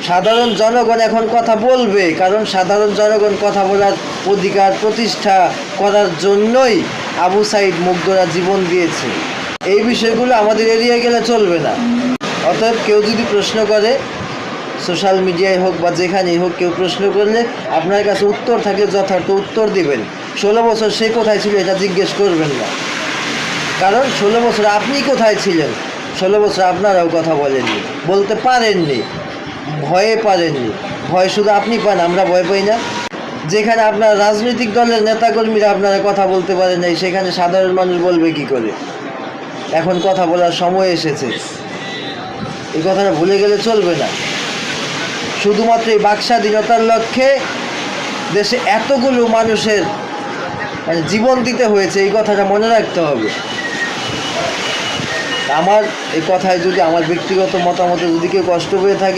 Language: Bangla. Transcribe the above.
সাধারণ জনগণ এখন কথা বলবে, কারণ সাধারণ জনগণ কথা বলার অধিকার প্রতিষ্ঠা করার জন্যই আবু সাঈদ মুগ্ধরা জীবন দিয়েছে। এই বিষয়গুলো আমাদের এড়িয়ে গেলে চলবে না। অতএব কেউ যদি প্রশ্ন করে, সোশ্যাল মিডিয়ায় হোক বা যেখানেই হোক, কেউ প্রশ্ন করলে আপনার কাছে উত্তর থাকলে যথার্থ উত্তর দিবেন। 16 বছর সে কোথায় ছিল এটা জিজ্ঞেস করবেন না, কারণ 16 বছর আপনি কোথায় ছিলেন? 16 বছর আপনারাও কথা বলেননি, বলতে পারেননি, ভয়ে পারেননি। ভয় শুধু আপনি পান, আমরা ভয় পাই না। যেখানে আপনার রাজনৈতিক দলের নেতাকর্মীরা আপনারা কথা বলতে পারেন নাই, সেখানে সাধারণ মানুষ বলবে কি করে? এখন কথা বলার সময় এসেছে, এই কথাটা ভুলে গেলে চলবে না। শুধুমাত্র এই বাক স্বাধীনতার লক্ষ্যে দেশে এতগুলো মানুষের জীবন দিতে হয়েছে, এই কথাটা মনে রাখতে হবে। আমার এই কথায় যদি, আমার ব্যক্তিগত মতামতে যদি কেউ কষ্ট পেয়ে থাকে,